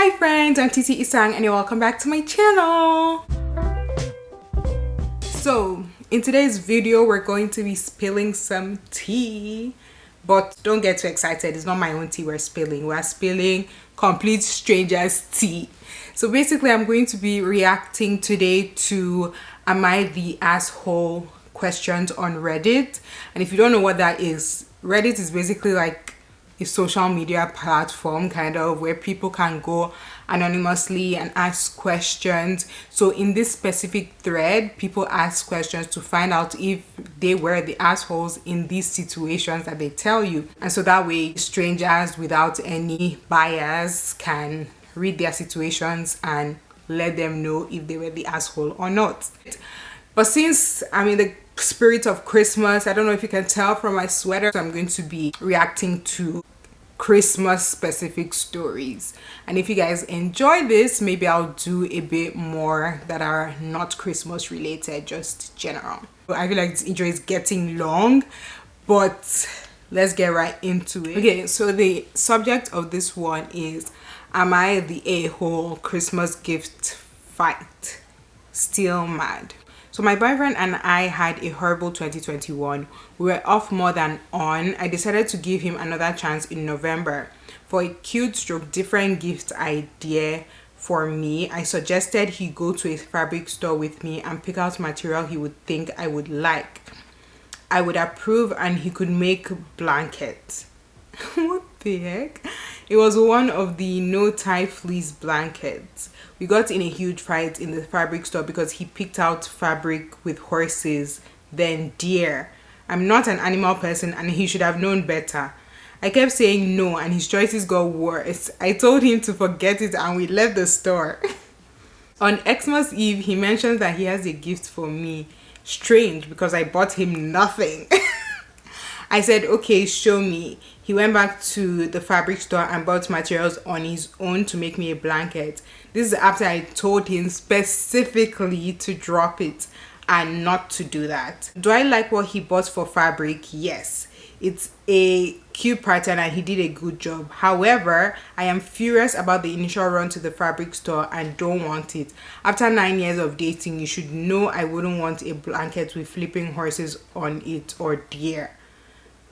Hi friends, I'm Titi Isang and you're welcome back to my channel. So in today's video we're going to be spilling some tea, but don't get too excited. It's not my own tea we're spilling complete strangers tea. So basically I'm going to be reacting today to am I the asshole questions on Reddit. And if you don't know what that is, Reddit is basically like a social media platform kind of where people can go anonymously and ask questions. So in this specific thread, people ask questions to find out if they were the assholes in these situations that they tell you, and so that way strangers without any bias can read their situations and let them know if they were the asshole or not. But since I'm in the spirit of Christmas, I don't know if you can tell from my sweater, so I'm going to be reacting to Christmas specific stories. And if you guys enjoy this, maybe I'll do a bit more that are not Christmas related, just general. I feel like this intro is getting long, but let's get right into it. Okay, so the subject of this one is, am I the a-hole Christmas gift fight? Still mad. So my boyfriend and I had a horrible 2021. We were off more than on. I decided to give him another chance in November. For a cute stroke different gift idea for me, I suggested he go to a fabric store with me and pick out material he would think I would like. I would approve and he could make blankets. What the heck? It was one of the no-tie fleece blankets. We got in a huge fight in the fabric store because he picked out fabric with horses, then deer. I'm not an animal person and he should have known better. I kept saying no and his choices got worse. I told him to forget it and we left the store. On Xmas Eve, he mentioned that he has a gift for me. Strange because I bought him nothing. I said, okay, show me. He went back to the fabric store and bought materials on his own to make me a blanket. This is after I told him specifically to drop it and not to do that. Do I like what he bought for fabric? Yes. It's a cute pattern and he did a good job. However, I am furious about the initial run to the fabric store and don't want it. After 9 years of dating, you should know I wouldn't want a blanket with flipping horses on it or deer.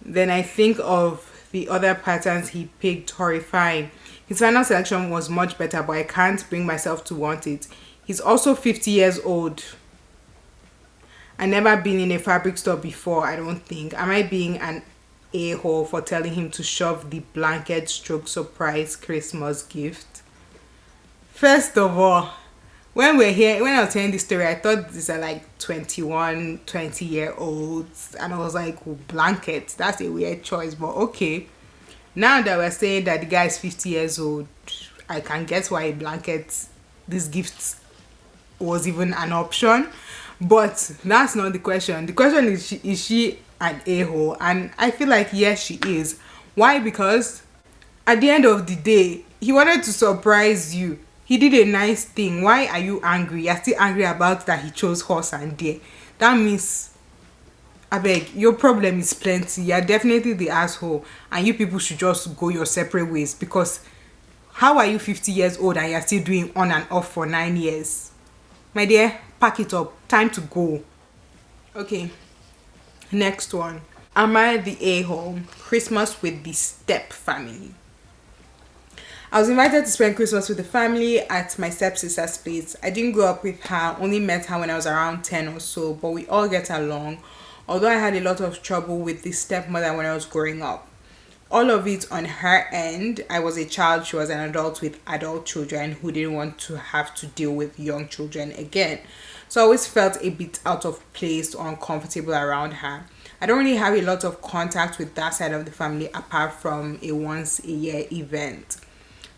Then I think of the other patterns he picked, horrifying. His final selection was much better, but I can't bring myself to want it. He's also 50 years old. I've never been in a fabric store before, I don't think. Am I being an a-hole for telling him to shove the blanket stroke surprise Christmas gift? First of all, when I was hearing this story, I thought these are like 21, 20-year-olds. And I was like, oh, blankets, that's a weird choice, but okay. Now that we're saying that the guy is 50 years old, I can guess why a blanket, this gift was even an option. But that's not the question. The question is she an a-hole? And I feel like yes, she is. Why? Because at the end of the day, he wanted to surprise you. He did a nice thing. Why are you angry? You're still angry about that he chose horse and deer. That means, I beg, your problem is plenty. You're definitely the asshole. And you people should just go your separate ways. Because how are you 50 years old and you're still doing on and off for 9 years? My dear, pack it up. Time to go. Okay. Next one. Am I the a-hole? Christmas with the step family. I was invited to spend Christmas with the family at my stepsister's place. I didn't grow up with her, only met her when I was around 10 or so, but we all get along. Although I had a lot of trouble with the stepmother when I was growing up. All of it on her end. I was a child, she was an adult with adult children who didn't want to have to deal with young children again. So I always felt a bit out of place or uncomfortable around her. I don't really have a lot of contact with that side of the family apart from a once a year event.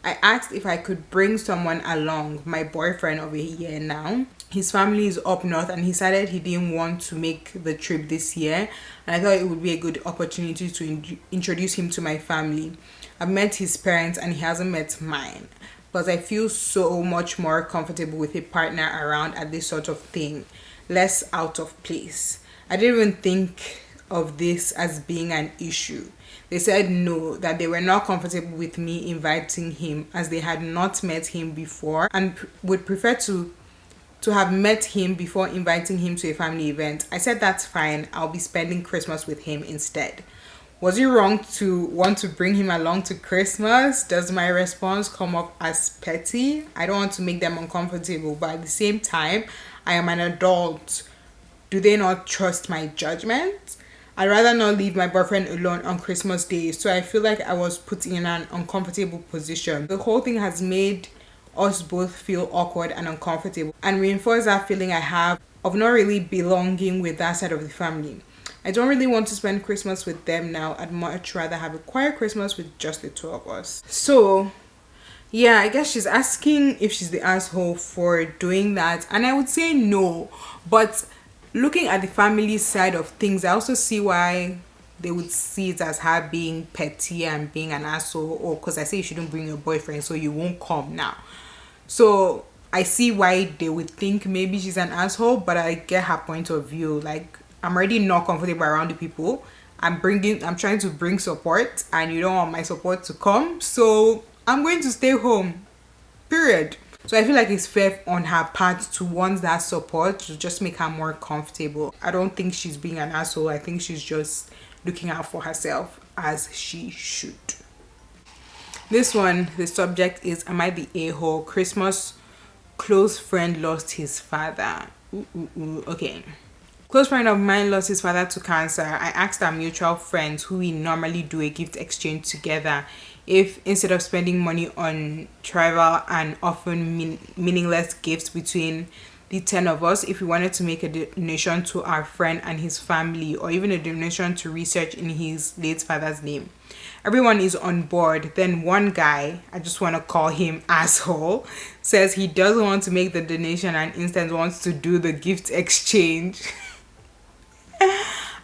I asked if I could bring someone along, my boyfriend of a year now. His family is up north and he decided he didn't want to make the trip this year. And I thought it would be a good opportunity to introduce him to my family. I've met his parents and he hasn't met mine. But I feel so much more comfortable with a partner around at this sort of thing. Less out of place. I didn't even think of this as being an issue. They said no, that they were not comfortable with me inviting him as they had not met him before and would prefer to have met him before inviting him to a family event. I said that's fine. I'll be spending Christmas with him instead. Was it wrong to want to bring him along to Christmas? Does my response come up as petty? I don't want to make them uncomfortable, but at the same time, I am an adult. Do they not trust my judgment? I'd rather not leave my boyfriend alone on Christmas Day, so I feel like I was put in an uncomfortable position. The whole thing has made us both feel awkward and uncomfortable and reinforce that feeling I have of not really belonging with that side of the family. I don't really want to spend Christmas with them now. I'd much rather have a quiet Christmas with just the two of us. So, yeah, I guess she's asking if she's the asshole for doing that. And I would say no. But looking at the family side of things, I also see why they would see it as her being petty and being an asshole. Or because I say you shouldn't bring your boyfriend, so you won't come now. So I see why they would think maybe she's an asshole, but I get her point of view. Like, I'm already not comfortable around the people. I'm trying to bring support, and you don't want my support to come, so I'm going to stay home. Period. So I feel like it's fair on her part to want that support to just make her more comfortable. I don't think she's being an asshole. I think she's just looking out for herself as she should. This one, the subject is, am I the a-hole? Christmas, close friend lost his father. Okay. Close friend of mine lost his father to cancer. I asked our mutual friends who we normally do a gift exchange together if instead of spending money on trivial and often meaningless gifts between the 10 of us, if we wanted to make a donation to our friend and his family, or even a donation to research in his late father's name. Everyone is on board. Then one guy, I just want to call him asshole, says he doesn't want to make the donation and instead wants to do the gift exchange.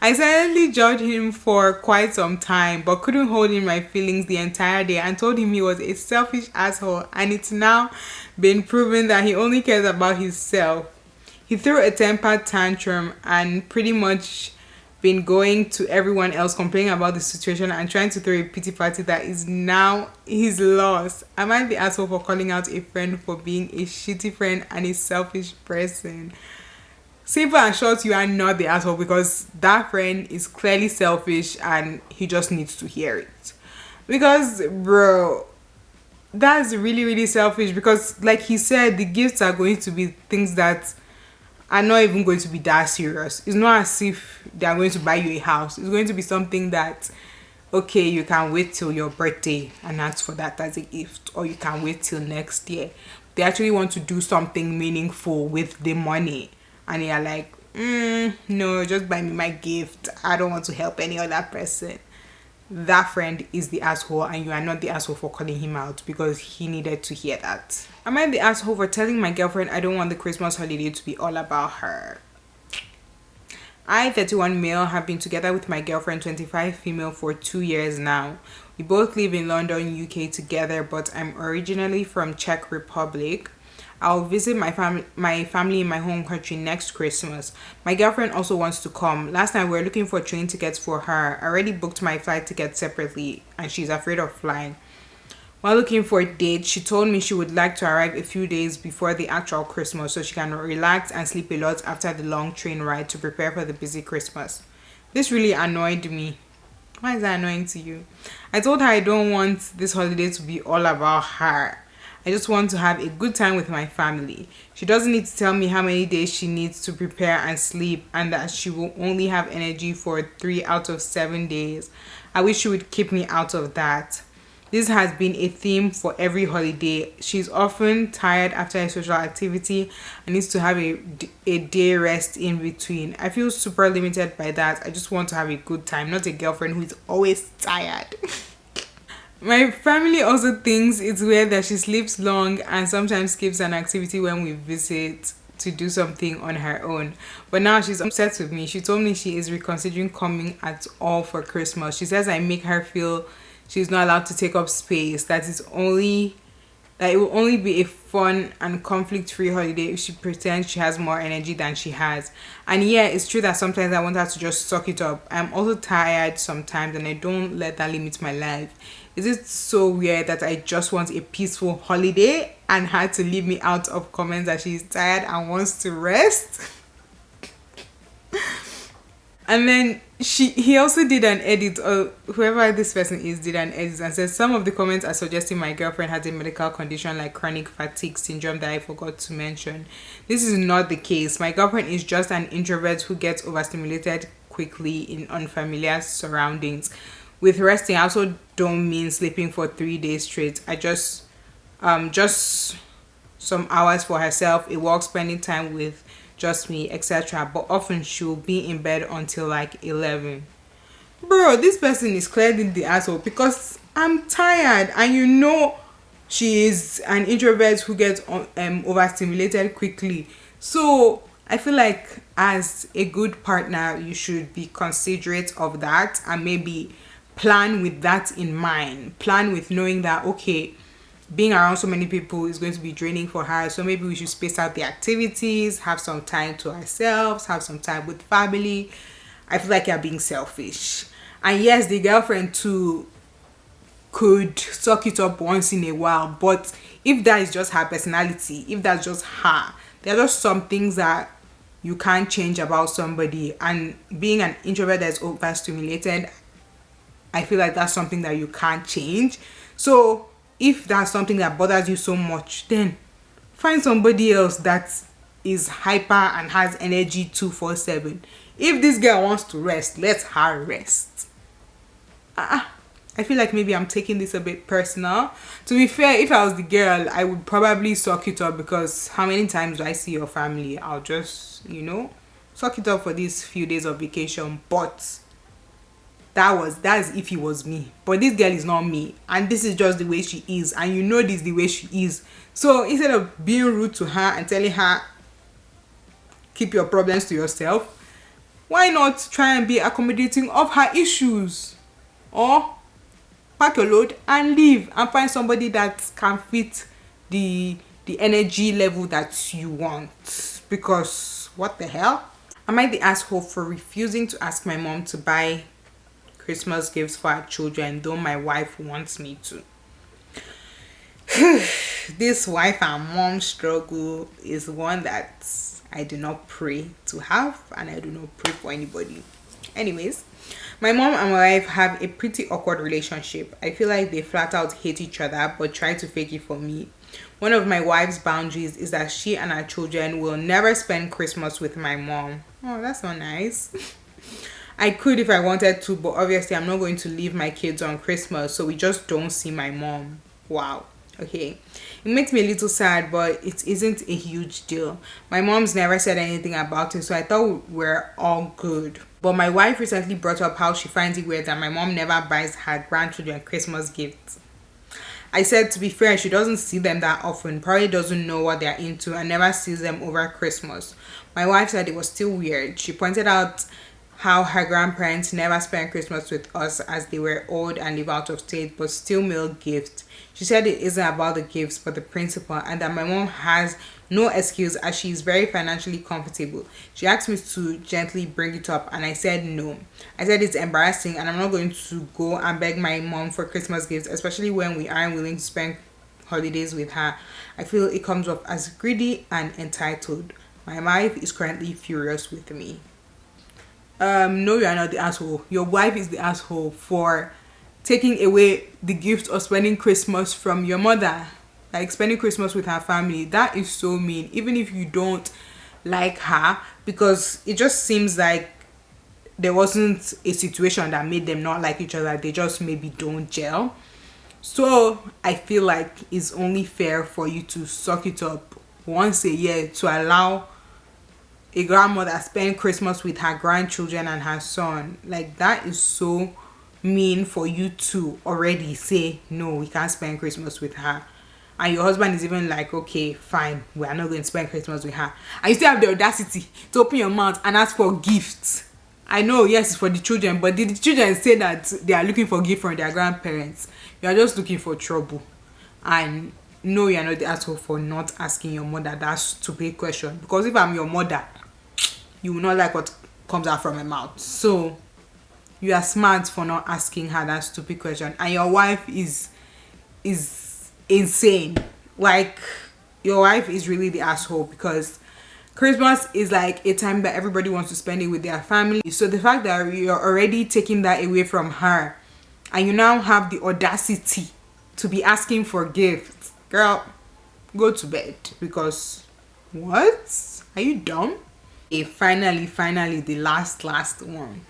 I silently judged him for quite some time, but couldn't hold in my feelings the entire day and told him he was a selfish asshole, and it's now been proven that he only cares about himself. He threw a temper tantrum and pretty much been going to everyone else complaining about the situation and trying to throw a pity party that is now his loss. Am I the asshole for calling out a friend for being a shitty friend and a selfish person? Simple and short, you are not the asshole, because that friend is clearly selfish and he just needs to hear it. Because, bro, that's really, really selfish, because like he said, the gifts are going to be things that are not even going to be that serious. It's not as if they are going to buy you a house. It's going to be something that, okay, you can wait till your birthday and ask for that as a gift, or you can wait till next year. They actually want to do something meaningful with the money, and you're like, no, just buy me my gift. I don't want to help any other person. That friend is the asshole, and you are not the asshole for calling him out, because he needed to hear that. Am I the asshole for telling my girlfriend I don't want the Christmas holiday to be all about her? I, 31 male, have been together with my girlfriend, 25 female, for 2 years now. We both live in London, UK together, but I'm originally from Czech Republic. I'll visit my family in my home country next Christmas. My girlfriend also wants to come. Last time we were looking for train tickets for her. I already booked my flight ticket separately, and she's afraid of flying. While looking for a date, she told me she would like to arrive a few days before the actual Christmas so she can relax and sleep a lot after the long train ride to prepare for the busy Christmas. This really annoyed me. Why is that annoying to you? I told her I don't want this holiday to be all about her. I just want to have a good time with my family. She doesn't need to tell me how many days she needs to prepare and sleep, and that she will only have energy for 3 out of 7 days. I wish she would keep me out of that. This has been a theme for every holiday. She's often tired after a social activity and needs to have a day rest in between. I feel super limited by that. I just want to have a good time, not a girlfriend who is always tired. My family also thinks it's weird that she sleeps long and sometimes skips an activity when we visit to do something on her own. But now she's upset with me. She told me she is reconsidering coming at all for Christmas. She says I make her feel she's not allowed to take up space, that That it will only be a fun and conflict-free holiday if she pretends she has more energy than she has. And yeah, it's true that sometimes I want her to just suck it up. I'm also tired sometimes and I don't let that limit my life. Is it so weird that I just want a peaceful holiday and had to leave me out of comments that she's tired and wants to rest? And then he also did an edit, or whoever this person is did an edit and said some of the comments are suggesting my girlfriend has a medical condition like chronic fatigue syndrome that I forgot to mention. This is not the case. My girlfriend is just an introvert who gets overstimulated quickly in unfamiliar surroundings. With resting, I also don't mean sleeping for 3 days straight. I just some hours for herself, a walk, spending time with just me, etc. But often she'll be in bed until like 11. Bro, this person is clearly the asshole because I'm tired, and you know she is an introvert who gets overstimulated quickly. So I feel like as a good partner, you should be considerate of that and maybe plan with that in mind. Plan with knowing that, okay, being around so many people is going to be draining for her, so maybe we should space out the activities, have some time to ourselves, have some time with family. I feel like you're being selfish. And yes, the girlfriend too could suck it up once in a while, but if that is just her personality, if that's just her, there are just some things that you can't change about somebody. And being an introvert that's overstimulated, I feel like that's something that you can't change. So if that's something that bothers you so much, then find somebody else that is hyper and has energy 247. If this girl wants to rest, let her rest. I feel like maybe I'm taking this a bit personal. To be fair, if I was the girl, I would probably suck it up, because how many times do I see your family? I'll just, suck it up for these few days of vacation. But that's if it was me. But this girl is not me, and this is just the way she is, and this is the way she is. So instead of being rude to her and telling her keep your problems to yourself, why not try and be accommodating of her issues? Or pack your load and leave and find somebody that can fit the energy level that you want. Because what the hell? Am I the asshole for refusing to ask my mom to buy Christmas gifts for our children, though my wife wants me to? This wife and mom struggle is one that I do not pray to have, and I do not pray for anybody. Anyways, my mom and my wife have a pretty awkward relationship. I feel like they flat out hate each other but try to fake it for me. One of my wife's boundaries is that she and her children will never spend Christmas with my mom. Oh, that's not nice. I could if I wanted to, but obviously I'm not going to leave my kids on Christmas, so we just don't see my mom. Wow. Okay. It makes me a little sad, but it isn't a huge deal. My mom's never said anything about it, so I thought we're all good. But my wife recently brought up how she finds it weird that my mom never buys her grandchildren Christmas gifts. I said, to be fair, she doesn't see them that often, probably doesn't know what they're into, and never sees them over Christmas. My wife said it was still weird. She pointed out how her grandparents never spent Christmas with us as they were old and live out of state, but still mail gifts. She said it isn't about the gifts but the principle, and that my mom has no excuse as she is very financially comfortable. She asked me to gently bring it up, and I said no. I said it's embarrassing and I'm not going to go and beg my mom for Christmas gifts, especially when we aren't willing to spend holidays with her. I feel it comes off as greedy and entitled. My wife is currently furious with me. No, you are not the asshole. Your wife is the asshole for taking away the gift of spending Christmas from your mother. Like spending Christmas with her family. That is so mean. Even if you don't like her, because it just seems like there wasn't a situation that made them not like each other. They just maybe don't gel. So I feel like it's only fair for you to suck it up once a year to allow a grandmother spend Christmas with her grandchildren and her son. Like, that is so mean for you to already say no, we can't spend Christmas with her, and your husband is even like, okay, fine, we are not going to spend Christmas with her, and you still have the audacity to open your mouth and ask for gifts. I know, yes, it's for the children, but did the children say that they are looking for gifts from their grandparents? You are just looking for trouble. And no, you're not the asshole for not asking your mother that stupid question. Because if I'm your mother, you will not like what comes out from my mouth. So you are smart for not asking her that stupid question. And your wife is insane. Like, your wife is really the asshole, because Christmas is like a time that everybody wants to spend it with their family. So the fact that you're already taking that away from her, and you now have the audacity to be asking for gifts, girl, go to bed. Because what? Are you dumb? Okay, finally, the last one.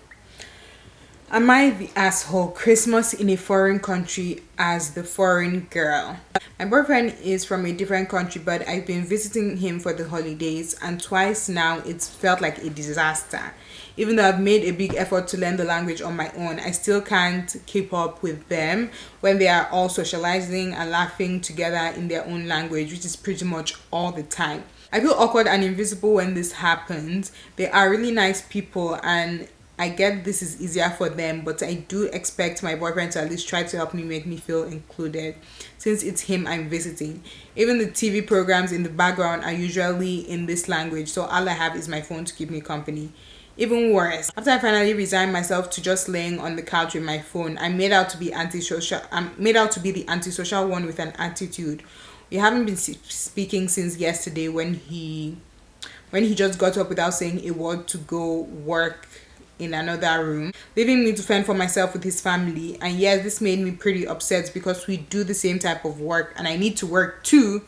Am I the asshole? Christmas in a foreign country as the foreign girl. My boyfriend is from a different country, but I've been visiting him for the holidays, and twice now it's felt like a disaster. Even though I've made a big effort to learn the language on my own, I still can't keep up with them when they are all socializing and laughing together in their own language, which is pretty much all the time. I feel awkward and invisible when this happens. They are really nice people, and I get this is easier for them, but I do expect my boyfriend to at least try to help me, make me feel included, since it's him I'm visiting. Even the TV programs in the background are usually in this language, so all I have is my phone to keep me company. Even worse, after I finally resigned myself to just laying on the couch with my phone, I'm made out to be the antisocial one with an attitude. We haven't been speaking since yesterday when he just got up without saying a word to go work in another room, leaving me to fend for myself with his family. And yes, this made me pretty upset because we do the same type of work and I need to work too.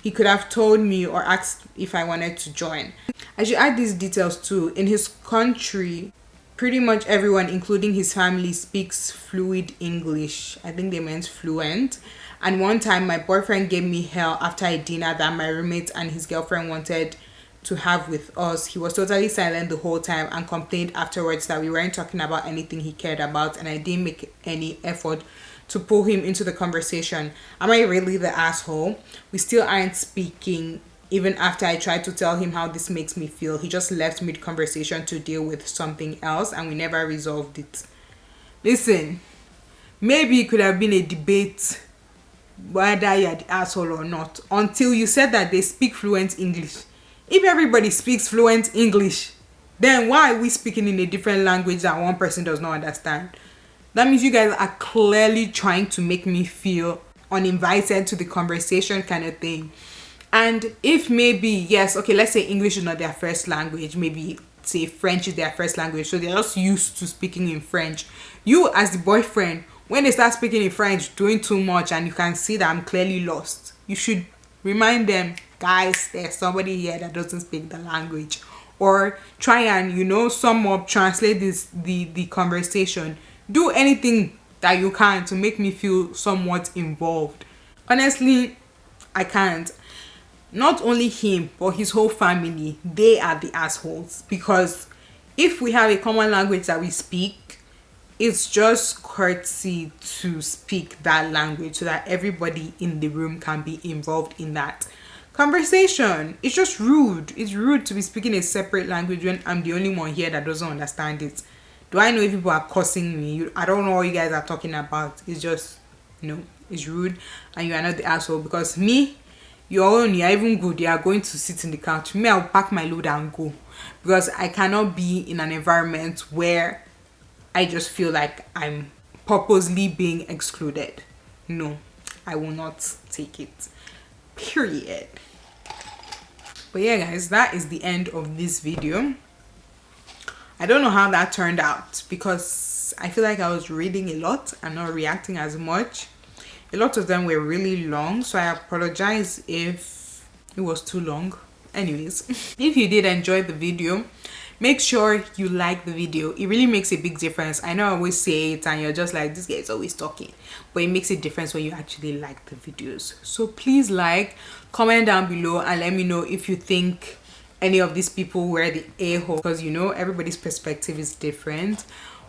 He could have told me or asked if I wanted to join. I should add these details too. In his country, pretty much everyone, including his family, speaks fluid English. I think they meant fluent. And one time my boyfriend gave me hell after a dinner that my roommate and his girlfriend wanted to have with us. He was totally silent the whole time and complained afterwards that we weren't talking about anything he cared about, and I didn't make any effort to pull him into the conversation. Am I really the asshole? We still aren't speaking even after I tried to tell him how this makes me feel. He just left mid-conversation to deal with something else and we never resolved it. Listen, maybe it could have been a debate whether you're the asshole or not, until you said that they speak fluent English. If everybody speaks fluent English, then why are we speaking in a different language that one person does not understand? That means you guys are clearly trying to make me feel uninvited to the conversation kind of thing. And if maybe, yes, okay, let's say English is not their first language, maybe say French is their first language, so they're just used to speaking in French. You as the boyfriend, when they start speaking in French, doing too much, and you can see that I'm clearly lost, you should remind them, guys, there's somebody here that doesn't speak the language. Or try and, sum up, translate the conversation. Do anything that you can to make me feel somewhat involved. Honestly, I can't. Not only him, but his whole family, they are the assholes. Because if we have a common language that we speak, it's just courtesy to speak that language so that everybody in the room can be involved in that conversation. It's just rude. It's rude to be speaking a separate language when I'm the only one here that doesn't understand it. Do I know if people are cursing me? I don't know what you guys are talking about. It's just, it's rude and you are not the asshole. Because me, you're even good. You are going to sit in the couch. Me, I'll pack my load and go. Because I cannot be in an environment where I just feel like I'm purposely being excluded. No, I will not take it. Period. But yeah, guys, that is the end of this video. I don't know how that turned out because I feel like I was reading a lot and not reacting as much. A lot of them were really long, so I apologize if it was too long. Anyways, if you did enjoy the video, make sure you like the video. It really makes a big difference. I know I always say it and you're just like, this guy is always talking, but it makes a difference when you actually like the videos. So please comment down below and let me know if you think any of these people were the a-hole, because everybody's perspective is different.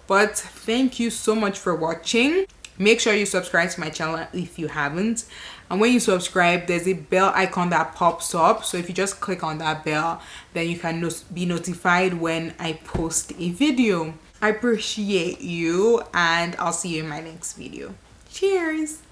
But thank you so much for watching. Make sure you subscribe to my channel if you haven't, and when you subscribe, there's a bell icon that pops up, so if you just click on that bell, then you can be notified when I post a video. I appreciate you and I'll see you in my next video. Cheers.